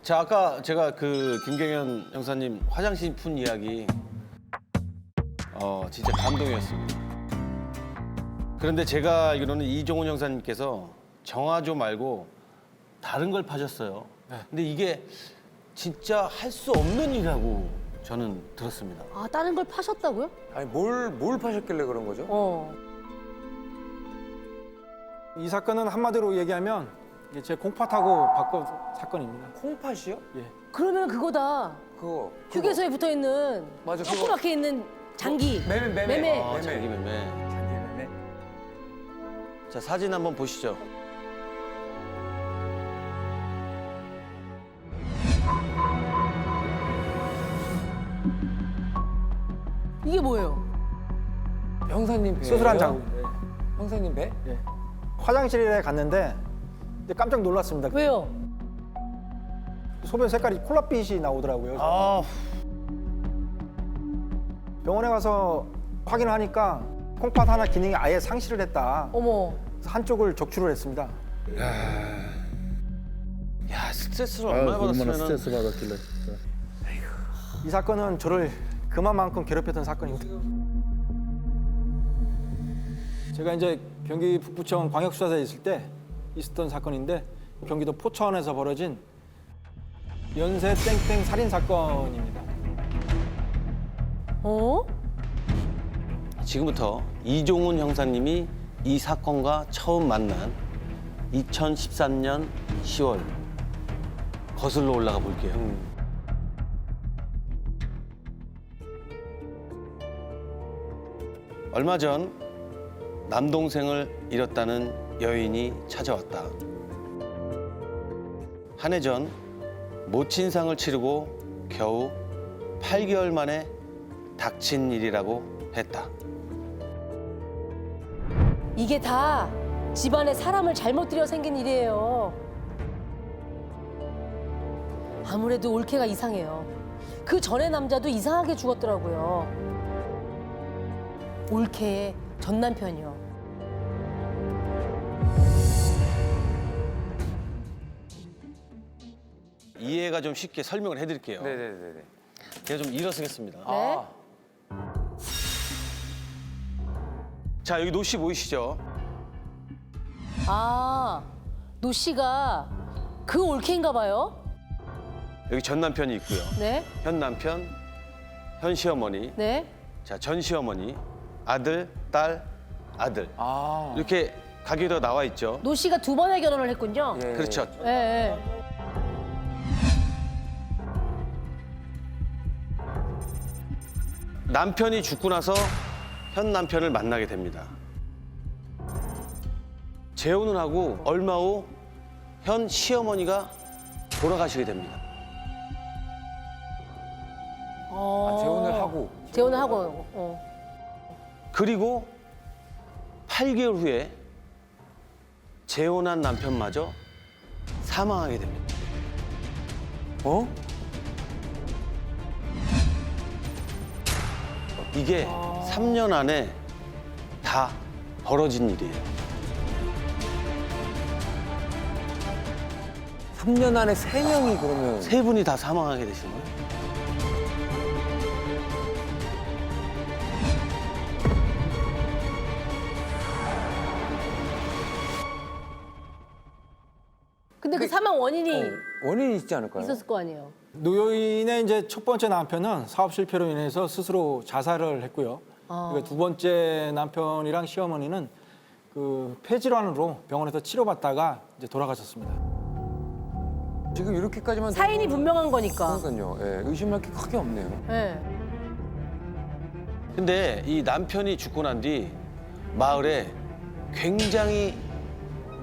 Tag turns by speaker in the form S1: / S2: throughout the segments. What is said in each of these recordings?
S1: 자, 아까 제가 그 김경현 형사님 화장실 푼 이야기 진짜 감동이었습니다. 그런데 제가 알기로는 이종훈 형사님께서 정화조 말고 다른 걸 파셨어요. 근데 이게 진짜 할 수 없는 일이라고 저는 들었습니다.
S2: 아, 다른 걸 파셨다고요?
S3: 아니 뭘 파셨길래 그런 거죠?
S4: 이 사건은 한마디로 얘기하면 이게 제 공팟하고 바꾼 사건입니다.
S3: 콩팥이요?
S4: 예.
S2: 그러면 그거다.
S3: 그거
S2: 휴게소에 붙어 있는
S3: 맞아, 그거.
S2: 조그맣게 있는 장기.
S3: 매매.
S2: 매매.
S1: 아, 자기 매매.
S3: 매매.
S1: 자, 사진 한번 보시죠.
S2: 이게 뭐예요?
S3: 형사님 배.
S4: 수술한 자국인데.
S3: 형사님 배?
S4: 예. 화장실에 갔는데 근데 깜짝 놀랐습니다.
S2: 왜요?
S4: 소변 색깔이 콜라빛이 나오더라고요.
S1: 아,
S4: 병원에 가서 확인을 하니까 콩팥 하나 기능이 아예 상실을 했다.
S2: 어머.
S4: 그래서 한쪽을 적출을 했습니다.
S1: 야, 스트레스를 얼마나 받았으면
S5: 스트레스 받았길래.
S4: 이 사건은 저를 그만큼 괴롭혔던 사건입니다. 제가 이제 경기 북부청 광역수사대에 있을 때 있었던 사건인데 경기도 포천에서 벌어진 연쇄 땡땡 살인 사건입니다.
S2: 어?
S1: 지금부터 이종훈 형사님이 이 사건과 처음 만난 2013년 10월 거슬러 올라가 볼게요. 얼마 전 남동생을 잃었다는 여인이 찾아왔다. 한 해 전 모친상을 치르고 겨우 8개월 만에 닥친 일이라고 했다.
S2: 이게 다 집안에 사람을 잘못 들여 생긴 일이에요. 아무래도 올케가 이상해요. 그 전에 남자도 이상하게 죽었더라고요. 올케의 전 남편이요.
S1: 이해가 좀 쉽게 설명을 해드릴게요.
S3: 네네네네.
S1: 제가 좀 일어서겠습니다.
S2: 네?
S1: 자, 여기 노 씨 보이시죠?
S2: 아, 노 씨가 그 올케인가 봐요?
S1: 여기 전 남편이 있고요.
S2: 네?
S1: 현 남편, 현 시어머니,
S2: 네?
S1: 자, 전 시어머니, 아들, 딸, 아들.
S3: 아.
S1: 이렇게 가게도 나와 있죠.
S2: 노 씨가 두 번의 결혼을 했군요.
S3: 예.
S1: 그렇죠.
S2: 예, 예.
S1: 남편이 죽고 나서 현 남편을 만나게 됩니다. 재혼을 하고 얼마 후 현 시어머니가 돌아가시게 됩니다.
S3: 아, 재혼을 하고.
S2: 재혼을 하고.
S1: 그리고 8개월 후에 재혼한 남편마저 사망하게 됩니다.
S3: 어?
S1: 이게 3년 안에 다 벌어진 일이에요.
S3: 3년 안에 3명이 그러면.
S1: 세 분이 다 사망하게 되신 거예요.
S2: 근데 그 사망 원인이
S3: 원인이 있지 않을까요?
S2: 있었을 거 아니에요.
S4: 노여인의 이제 첫 번째 남편은 사업 실패로 인해서 스스로 자살을 했고요. 그리고 두 번째 남편이랑 시어머니는 그 폐질환으로 병원에서 치료받다가 이제 돌아가셨습니다.
S3: 지금 이렇게까지만.
S2: 사인이
S3: 들어보면-
S2: 분명한 거니까.
S3: 그러니까요. 예, 의심할 게 크게 없네요.
S2: 예.
S1: 근데 이 남편이 죽고 난 뒤 마을에 굉장히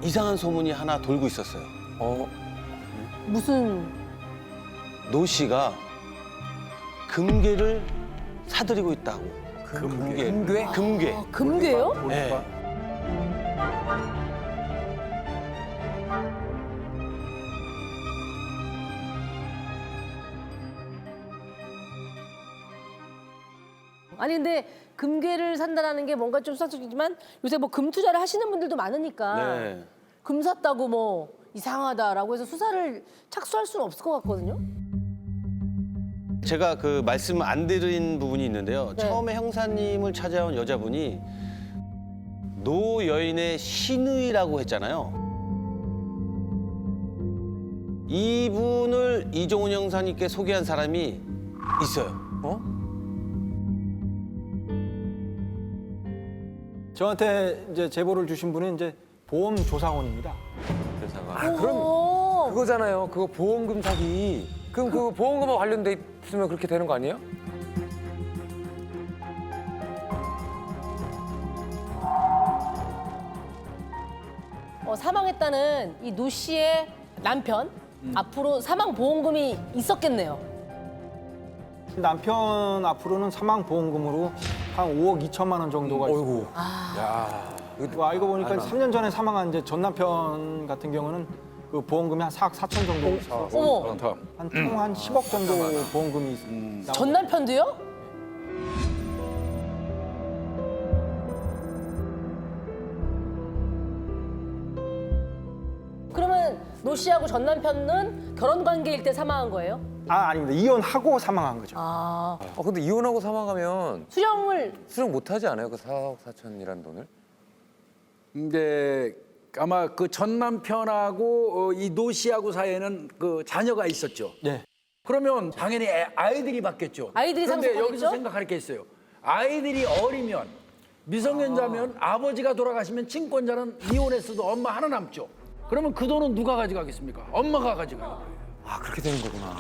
S1: 이상한 소문이 하나 돌고 있었어요.
S3: 어?
S2: 무슨
S1: 노 씨가 금괴를 사들이고 있다고. 금괴.
S3: 금괴?
S1: 금괴.
S2: 금괴요?
S1: 네.
S2: 아니 근데 금괴를 산다라는 게 뭔가 좀 수상스럽지만 요새 뭐 금 투자를 하시는 분들도 많으니까
S1: 네.
S2: 금 샀다고 뭐 이상하다라고 해서 수사를 착수할 수는 없을 것 같거든요.
S1: 제가 그 말씀 안 드린 부분이 있는데요.
S2: 네.
S1: 처음에 형사님을 찾아온 여자분이 노 여인의 신우이라고 했잖아요. 이분을 이종훈 형사님께 소개한 사람이 있어요.
S3: 어?
S4: 저한테 이제 제보를 주신 분은 이제 보험 조사원입니다.
S3: 아, 그럼
S2: 오.
S3: 그거잖아요. 그거 보험금 사기. 그럼 그 보험금과 관련돼 있으면 그렇게 되는 거 아니에요?
S2: 사망했다는 이 노 씨의 남편 앞으로 사망 보험금이 있었겠네요.
S4: 남편 앞으로는 사망 보험금으로 한 5억 2천만 원 정도가 있고
S3: 어이구. 야. 이거
S4: 알고 보니까 3년 전에 사망한 이제 전 남편 같은 경우는 그 보험금이 한 4억 4천 정도 있어서
S2: 어머,
S4: 한 10억 정도 보험금이 나오고
S2: 전 남편도요? 그러면 노 씨하고 전 남편은 결혼 관계일 때 사망한 거예요?
S4: 아닙니다. 이혼하고 사망한 거죠.
S2: 아,
S3: 근데 이혼하고 사망하면
S2: 수령을
S3: 수령 못 하지 않아요? 그 4억 4천이라는 돈을?
S5: 근데 아마 그 전 남편하고 이 노 씨하고 사이에는 그 자녀가 있었죠.
S4: 네.
S5: 그러면 당연히 아이들이 받겠죠.
S2: 아이들이
S5: 그런데
S2: 상속하겠죠?
S5: 여기서 생각할 게 있어요. 아이들이 어리면 미성년자면 아버지가 돌아가시면 친권자는 이혼했어도 엄마 하나 남죠. 그러면 그 돈은 누가 가져가겠습니까? 엄마가 가져가요.
S3: 아, 그렇게 되는 거구나.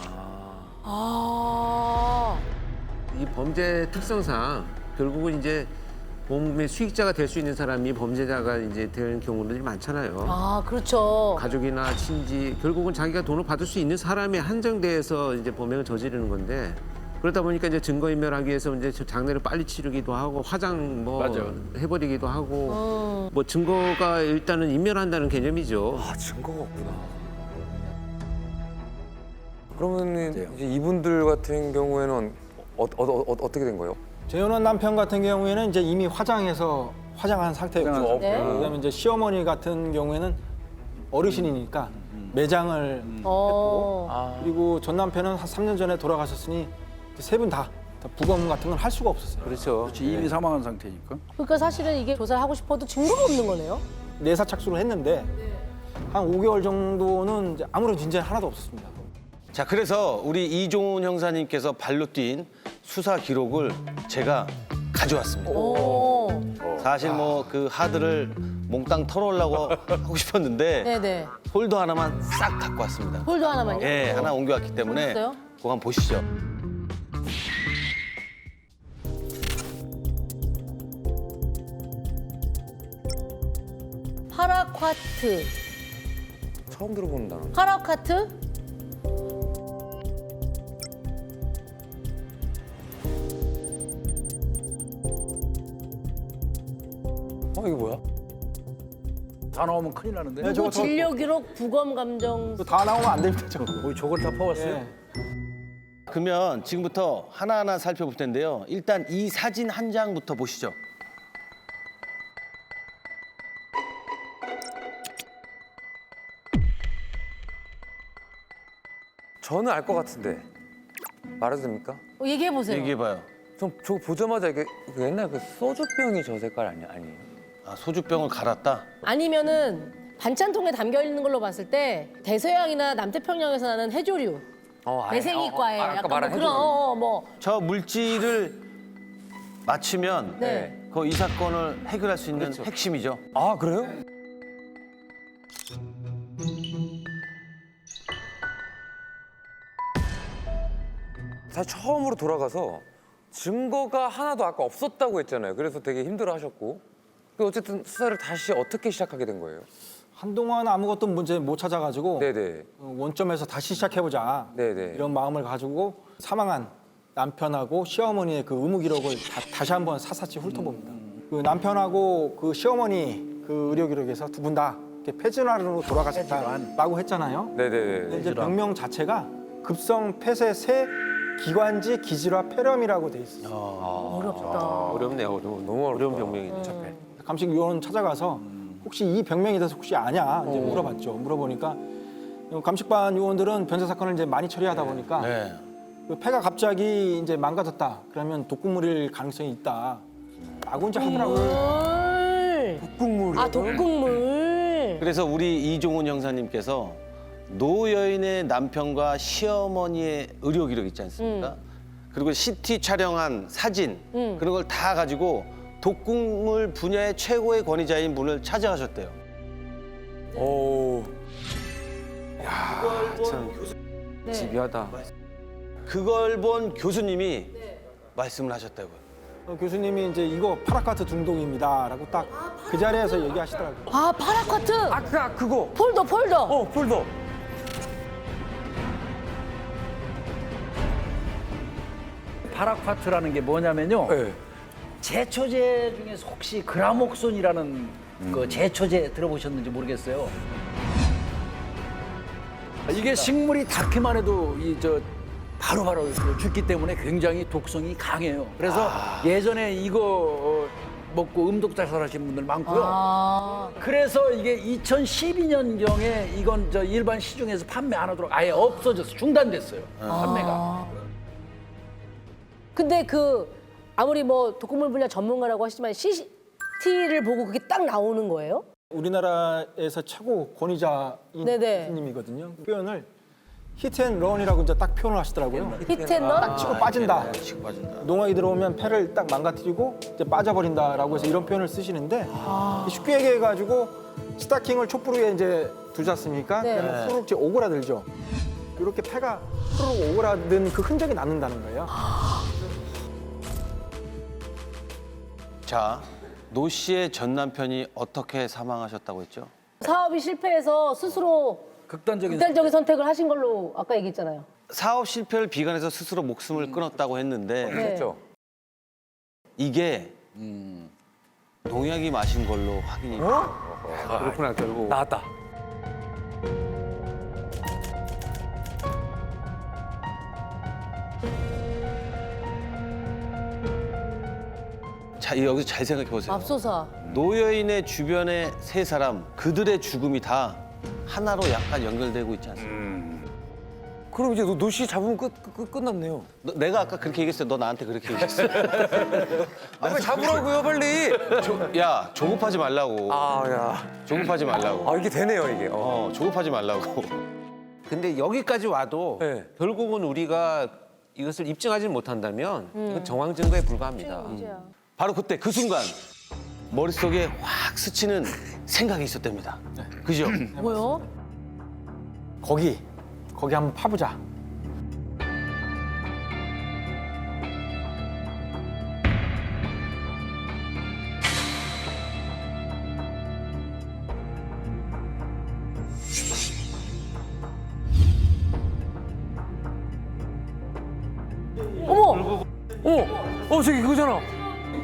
S2: 아,
S6: 이 범죄 특성상 결국은 이제 보험금의 수익자가 될 수 있는 사람이 범죄자가 이제 되는 경우들이 많잖아요.
S2: 아, 그렇죠.
S6: 가족이나 친지 결국은 자기가 돈을 받을 수 있는 사람에 한정돼서 이제 범행을 저지르는 건데 그러다 보니까 이제 증거인멸하기 위해서 이제 장례를 빨리 치르기도 하고 화장 뭐
S5: 맞아.
S6: 해버리기도 하고 뭐 증거가 일단은 인멸한다는 개념이죠.
S3: 아, 증거가 없구나. 그러면 이제 이분들 같은 경우에는 어떻게 된 거예요?
S4: 재혼한 남편 같은 경우에는 이제 이미 화장한 상태였고
S2: 네.
S4: 그다음에 이제 시어머니 같은 경우에는 어르신이니까 매장을
S2: 어.
S4: 그리고 전 남편은 한 3년 전에 돌아가셨으니 세 분 다 부검 같은 건 할 수가 없었어요.
S6: 그렇죠.
S5: 그렇지, 이미 사망한 상태니까.
S2: 그러니까 사실은 이게 조사를 하고 싶어도 증거가 없는 거네요.
S4: 내사 착수를 했는데 한 5개월 정도는 이제 아무런 진전 하나도 없었습니다.
S1: 자, 그래서 우리 이종훈 형사님께서 발로 뛴 수사 기록을 제가 가져왔습니다.
S2: 오.
S1: 사실 뭐 그 하드를 몽땅 털어오려고 하고 싶었는데
S2: 네네.
S1: 폴더 하나만 싹 갖고 왔습니다.
S2: 폴더 하나만요?
S1: 예, 하나 옮겨왔기 때문에
S2: 어딨어요?
S1: 그거 한번 보시죠.
S2: 파라콰트.
S3: 처음 들어보는 단어.
S2: 파라콰트?
S3: 이게 뭐야?
S5: 다 나오면 큰일 나는데.
S4: 네, 저거
S2: 그리고 진료 기록, 부검 감정.
S4: 다 나오면 안 됩니다. 저거.
S5: 저걸 다 퍼왔어요?
S4: 예.
S1: 그러면 지금부터 하나하나 살펴볼 텐데요. 일단 이 사진 한 장부터 보시죠.
S3: 저는 알 것 같은데 말해도 됩니까?
S2: 얘기해 보세요.
S1: 얘기해봐요.
S3: 전 저거 보자마자 이게 그 옛날 그 소주병이 저 색깔 아니에요?
S1: 아, 소주병을 갈았다?
S2: 아니면은 반찬통에 담겨 있는 걸로 봤을 때 대서양이나 남태평양에서 나는 해조류, 배생이과에
S3: 아까
S2: 약간
S3: 말한
S2: 뭐 그런
S3: 해조류.
S2: 뭐
S1: 저 물질을 맞추면
S2: 네.
S1: 그 이 사건을 해결할 수 있는 핵심이죠.
S3: 아, 그래요? 사실 처음으로 돌아가서 증거가 하나도 아까 없었다고 했잖아요. 그래서 되게 힘들어하셨고. 어쨌든 수사를 다시 어떻게 시작하게 된 거예요?
S4: 한동안 아무것도 문제 못 찾아가지고
S3: 네네.
S4: 원점에서 다시 시작해보자
S3: 네네.
S4: 이런 마음을 가지고 사망한 남편하고 시어머니의 그 의무 기록을 다시 한번 사사치 훑어봅니다. 그 남편하고 그 시어머니 그 의료 기록에서 두 분 다 폐질환으로 돌아가셨다라고 했잖아요. 근데
S3: 네네네.
S4: 이제 병명 자체가 급성 폐쇄 기관지 기질화 폐렴이라고 돼 있어요.
S2: 어렵다.
S6: 어렵네요.
S3: 너무
S6: 어려운
S3: 어렵다.
S6: 병명이네.
S4: 감식 요원 찾아가서 혹시 이 병명에 대해서 혹시 아냐 이제 물어봤죠. 물어보니까 감식반 요원들은 변사 사건을 이제 많이 처리하다 보니까
S1: 네.
S4: 그 폐가 갑자기 이제 망가졌다. 그러면 독극물일 가능성이 있다. 라고 이제 하더라고요.
S2: 독극물. 아, 독극물.
S1: 그래서 우리 이종훈 형사님께서 노여인의 남편과 시어머니의 의료 기록 있지 않습니까? 그리고 CT 촬영한 사진 그런 걸 다 가지고 독극물 분야의 최고의 권위자인 분을 찾아가셨대요.
S3: 오.
S2: 네.
S6: 집요하다.
S1: 그걸 본 교수님이 말씀을 하셨다고요.
S4: 교수님이 이제 이거 파라카트 중독입니다라고 딱 그 자리에서 얘기하시더라고요.
S2: 아, 파라카트.
S3: 아까 그거.
S2: 폴더.
S3: 폴더.
S5: 파라콰트라는 게 뭐냐면요.
S3: 네.
S5: 제초제 중에서 혹시 그라목손이라는 그 제초제 들어보셨는지 모르겠어요. 이게 식물이 닿기만 해도 바로바로 죽기 때문에 굉장히 독성이 강해요. 그래서 예전에 이거 먹고 음독자살하신 분들 많고요.
S2: 아.
S5: 그래서 이게 2012년경에 이건 일반 시중에서 판매 안 하도록 아예 없어졌어. 중단됐어요. 판매가.
S2: 근데 아무리 뭐 독극물 분야 전문가라고 하시지만 CCT를 보고 그게 딱 나오는 거예요?
S4: 우리나라에서 최고 권위자인
S2: 네네.
S4: 교수님이거든요. 표현을 히트앤런이라고 이제 딱 표현을 하시더라고요.
S2: 히트앤런?
S4: 치고 빠진다.
S1: 치고 빠진다.
S4: 농약이 들어오면 폐를 딱 망가뜨리고 이제 빠져버린다라고 해서 이런 표현을 쓰시는데 쉽게 얘기해가지고 스타킹을 촛불 위에 이제 두지 않습니까?
S2: 네.
S4: 그러면 후루룩 이제 오그라들죠. 이렇게 폐가 후루룩 오그라든 그 흔적이 남는다는 거예요.
S1: 자, 노 씨의 전 남편이 어떻게 사망하셨다고 했죠?
S2: 사업이 실패해서 스스로
S5: 극단적인
S2: 선택을 하신 걸로 아까 얘기했잖아요.
S1: 사업 실패를 비관해서 스스로 목숨을 끊었다고 했는데
S2: 네.
S3: 그렇죠.
S1: 이게 농약이 마신 걸로 확인이
S6: 그렇구나 결국.
S3: 나왔다.
S1: 자, 여기서 잘 생각해 보세요.
S2: 맙소사.
S1: 노여인의 주변의 세 사람, 그들의 죽음이 다 하나로 약간 연결되고 있지 않습니까?
S3: 그럼 이제 노씨 잡으면 끝났네요.
S1: 내가 아까 그렇게 얘기했어. 너 나한테 그렇게 얘기했어.
S3: 빨리 잡으라고요, 빨리.
S1: 야, 조급하지 말라고.
S3: 아, 야.
S1: 조급하지 말라고.
S3: 아, 이게 되네요, 이게.
S1: 조급하지 말라고.
S6: 근데 여기까지 와도
S3: 네.
S6: 결국은 우리가 이것을 입증하지 못한다면 이건 정황 증거에 불과합니다.
S1: 바로 그때 그 순간 머릿속에 확 스치는 생각이 있었답니다. 그죠?
S2: 뭐요?
S4: 거기 한번 파보자.
S2: 어머!
S3: 저기 그거잖아.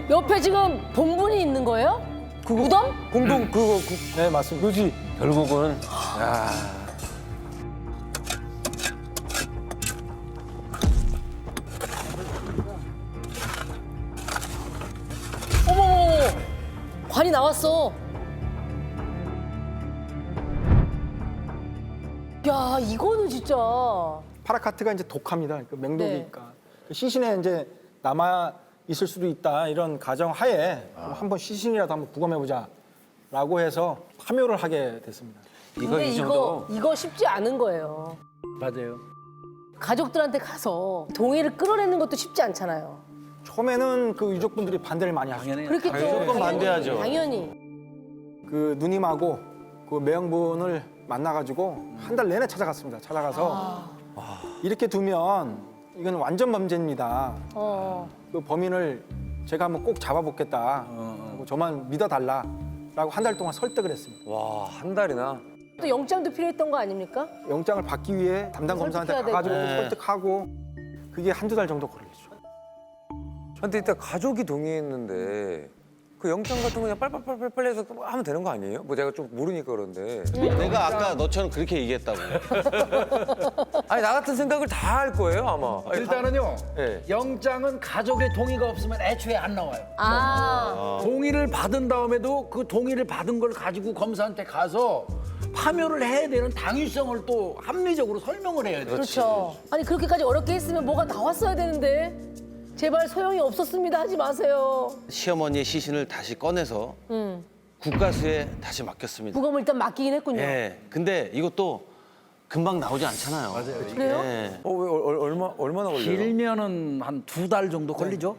S2: 옆에 지금 본분이 있는 거예요? 무덤?
S3: 공동 그거.
S4: 네, 맞습니다.
S3: 그지?
S6: 결국은
S2: 어머! 관이 나왔어. 야, 이거는 진짜.
S4: 파라카트가 이제 독합니다. 그 맹독이니까. 시신에 이제 남아 있을 수도 있다 이런 가정 하에 한번 시신이라도 한번 부검해보자라고 해서 파묘를 하게 됐습니다.
S2: 근데
S6: 이 정도.
S2: 이거 쉽지 않은 거예요.
S5: 맞아요.
S2: 가족들한테 가서 동의를 끌어내는 것도 쉽지 않잖아요.
S4: 처음에는 그 유족분들이 반대를 많이 하셨죠.
S5: 당연히
S2: 그렇겠죠.
S1: 무조건 반대하죠.
S2: 당연히.
S4: 그 누님하고 그 매형분을 만나가지고 한 달 내내 찾아갔습니다. 찾아가서 이렇게 두면 이건 완전 범죄입니다. 그 범인을 제가 한번 꼭 잡아보겠다. 그리고 저만 믿어달라라고 한 달 동안 설득을 했습니다.
S3: 와, 한 달이나.
S2: 또 영장도 필요했던 거 아닙니까?
S4: 영장을 받기 위해 담당 검사한테
S2: 설득해야
S4: 가가지고
S1: 되고.
S4: 설득하고 그게 한두 달 정도 걸리죠.
S3: 근데 일단 가족이 동의했는데 그 영장 같은 거 그냥 빨빨빨빨 해서 하면 되는 거 아니에요? 뭐 제가 좀 모르니까 그런데.
S1: 내가 아까 너처럼 그렇게 얘기했다고.
S3: 아니 나 같은 생각을 다 할 거예요 아마. 아니,
S5: 일단은요.
S3: 네.
S5: 영장은 가족의 동의가 없으면 애초에 안 나와요.
S2: 아,
S5: 동의를 받은 다음에도 그 동의를 받은 걸 가지고 검사한테 가서 파면을 해야 되는 당위성을 또 합리적으로 설명을 해야 돼요.
S2: 그렇죠. 아니 그렇게까지 어렵게 했으면 뭐가 나왔어야 되는데 제발 소용이 없었습니다 하지 마세요.
S1: 시어머니의 시신을 다시 꺼내서 국가수에 다시 맡겼습니다.
S2: 부검을 일단 맡기긴 했군요.
S1: 예. 근데 이것도 금방 나오지 않잖아요. 맞아요.
S2: 그래요?
S1: 예.
S3: 왜 얼마나 걸려요?
S5: 길면은 한 2달 정도 걸리죠.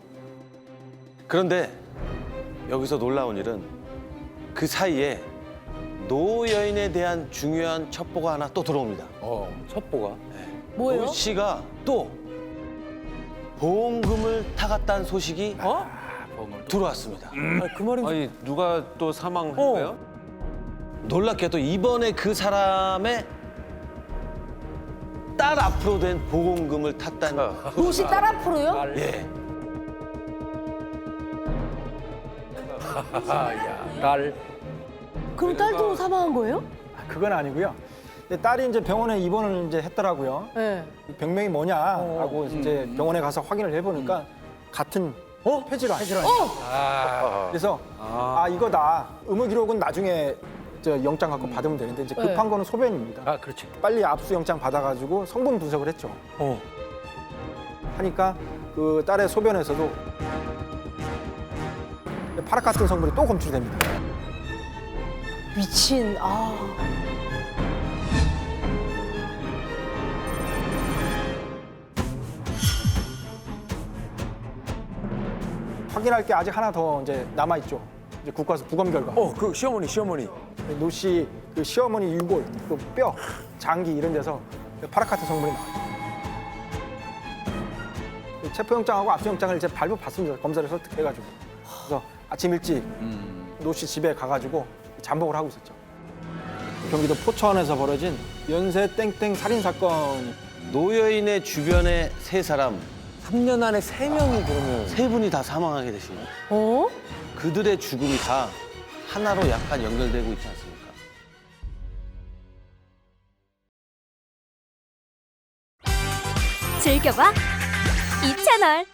S1: 그런데 여기서 놀라운 일은 그 사이에 노 여인에 대한 중요한 첩보가 하나 또 들어옵니다.
S3: 첩보가.
S2: 뭐예요?
S1: 노 씨가 또 보험금을 타갔다는 소식이 들어왔습니다.
S3: 아니, 그 말은
S6: 아니 누가 또 사망한 거예요?
S1: 놀랍게도 이번에 그 사람의 딸 앞으로 된 보험금을 탔다는
S2: 노씨 딸 앞으로요?
S1: 예.
S5: 딸.
S2: 그럼 딸도 사망한 거예요?
S4: 그건 아니고요. 근데 딸이 이제 병원에 입원을 이제 했더라고요.
S2: 네.
S4: 이 병명이 뭐냐라고 이제 병원에 가서 확인을 해보니까 같은 폐질환. 그래서 이거다. 의무 기록은 나중에 저 영장 갖고 받으면 되는데 이제 급한 거는 소변입니다.
S5: 아, 그렇지.
S4: 빨리 압수 영장 받아가지고 성분 분석을 했죠. 하니까 그 딸의 소변에서도 파락 같은 성분이 또 검출됩니다.
S2: 미친. 아.
S4: 확인할 게 아직 하나 더 이제 남아 있죠. 이제 국가에서 부검 결과.
S3: 그 시어머니.
S4: 노 씨 그 시어머니 유골, 또 뼈, 장기 이런 데서 파락 같은 성분이 나와요. 체포영장하고 압수영장을 이제 발부받습니다. 검사를 설득해가지고. 그래서 아침 일찍 노 씨 집에 가가지고 잠복을 하고 있었죠. 경기도 포천에서 벌어진 연쇄 땡땡 살인 사건.
S1: 노 여인의 주변에 세 사람,
S3: 3년 안에 3명이 그러면.
S1: 세 분이 다 사망하게 되십니다.
S2: 어?
S1: 그들의 죽음이 다 하나로 약간 연결되고 있지 않습니까?
S7: 즐겨봐 이 채널.